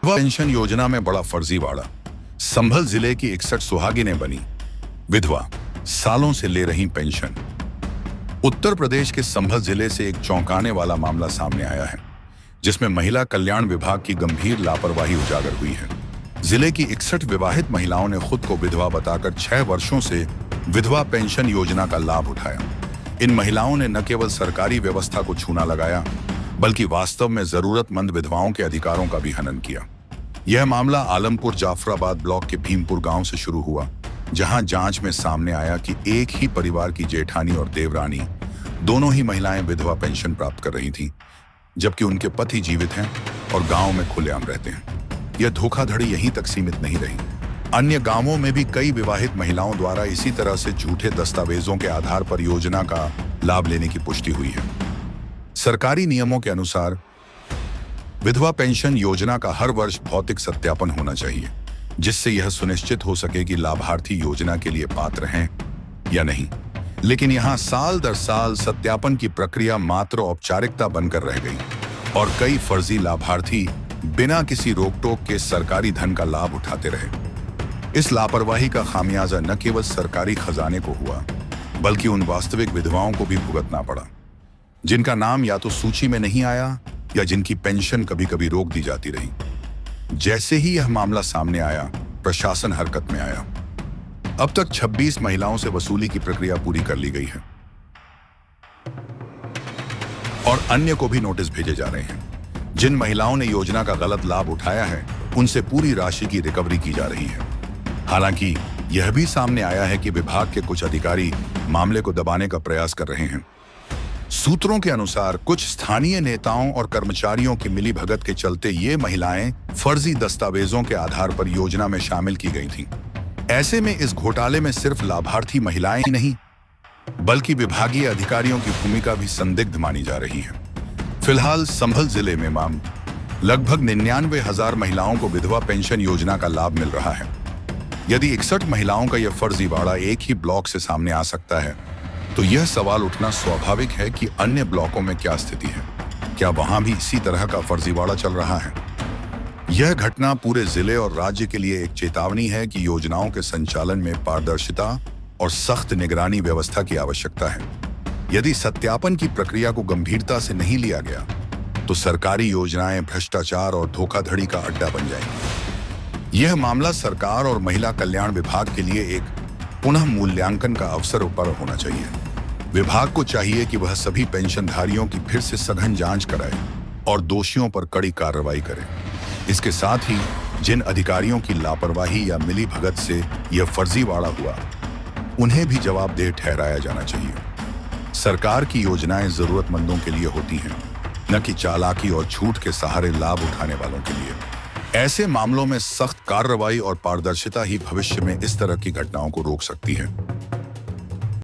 वह पेंशन योजना में बड़ा फर्जीवाड़ा। संभल जिले की 61 सुहागिनें बनी विधवा, सालों से ले रही पेंशन। उत्तर प्रदेश के संभल जिले से एक चौंकाने वाला मामला सामने आया है, जिसमें महिला कल्याण विभाग की गंभीर लापरवाही उजागर हुई है। जिले की 61 विवाहित महिलाओं ने खुद को विधवा बताकर 6 वर्षों से विधवा पेंशन योजना का लाभ उठाया। इन महिलाओं ने न केवल सरकारी व्यवस्था को छूना लगाया, बल्कि वास्तव में जरूरतमंद विधवाओं के अधिकारों का भी हनन किया। यह मामला आलमपुर जाफराबाद ब्लॉक के भीमपुर गांव से शुरू हुआ, जहां जांच में सामने आया कि एक ही परिवार की जेठानी और देवरानी दोनों ही महिलाएं विधवा पेंशन प्राप्त कर रही थीं, जबकि उनके पति जीवित हैं और गांव में खुलेआम रहते हैं। यह धोखाधड़ी यहीं तक सीमित नहीं रही। अन्य गांवों में भी कई विवाहित महिलाओं द्वारा इसी तरह से झूठे दस्तावेजों के आधार पर योजना का लाभ लेने की पुष्टि हुई है। सरकारी नियमों के अनुसार विधवा पेंशन योजना का हर वर्ष भौतिक सत्यापन होना चाहिए, जिससे यह सुनिश्चित हो सके कि लाभार्थी योजना के लिए पात्र हैं या नहीं। लेकिन यहां साल दर साल सत्यापन की प्रक्रिया मात्र औपचारिकता बनकर रह गई और कई फर्जी लाभार्थी बिना किसी रोक-टोक के सरकारी धन का लाभ उठाते रहे। इस लापरवाही का खामियाजा न केवल सरकारी खजाने को हुआ, बल्कि उन वास्तविक विधवाओं को भी भुगतना पड़ा, जिनका नाम या तो सूची में नहीं आया या जिनकी पेंशन कभी-कभी रोक दी जाती रही। जैसे ही यह मामला सामने आया, प्रशासन हरकत में आया। अब तक 26 महिलाओं से वसूली की प्रक्रिया पूरी कर ली गई है और अन्य को भी नोटिस भेजे जा रहे हैं। जिन महिलाओं ने योजना का गलत लाभ उठाया है, उनसे पूरी राशि की रिकवरी की जा रही है। हालांकि यह भी सामने आया है कि विभाग के कुछ अधिकारी मामले को दबाने का प्रयास कर रहे हैं। सूत्रों के अनुसार कुछ स्थानीय नेताओं और कर्मचारियों की मिलीभगत के चलते ये महिलाएं फर्जी दस्तावेजों के आधार पर योजना में शामिल की गई थीं। ऐसे में इस घोटाले में सिर्फ लाभार्थी महिलाएं ही नहीं, बल्कि विभागीय अधिकारियों की भूमिका भी संदिग्ध मानी जा रही है। फिलहाल संभल जिले में लगभग 99,000 महिलाओं को विधवा पेंशन योजना का लाभ मिल रहा है। यदि 61 महिलाओं का यह फर्जीवाड़ा एक ही ब्लॉक से सामने आ सकता है, तो यह सवाल उठना स्वाभाविक है कि अन्य ब्लॉकों में क्या स्थिति है। क्या वहां भी इसी तरह का फर्जीवाड़ा चल रहा है? यह घटना पूरे जिले और राज्य के लिए एक चेतावनी है कि योजनाओं के संचालन में पारदर्शिता और सख्त निगरानी व्यवस्था की आवश्यकता है। यदि सत्यापन की प्रक्रिया को गंभीरता से नहीं लिया गया, तो सरकारी योजनाएं भ्रष्टाचार और धोखाधड़ी का अड्डा बन जाएंगी। यह मामला सरकार और महिला कल्याण विभाग के लिए एक पुनः मूल्यांकन का अवसर पर होना चाहिए। विभाग को चाहिए कि वह सभी पेंशनधारियों की फिर से सघन जांच कराए और दोषियों पर कड़ी कार्रवाई करे। इसके साथ ही जिन अधिकारियों की लापरवाही या मिलीभगत से यह फर्जीवाड़ा हुआ, उन्हें भी जवाबदेह ठहराया जाना चाहिए। सरकार की योजनाएं जरूरतमंदों के लिए होती हैं, न कि चालाकी और झूठ के सहारे लाभ उठाने वालों के लिए। ऐसे मामलों में सख्त कार्रवाई और पारदर्शिता ही भविष्य में इस तरह की घटनाओं को रोक सकती है।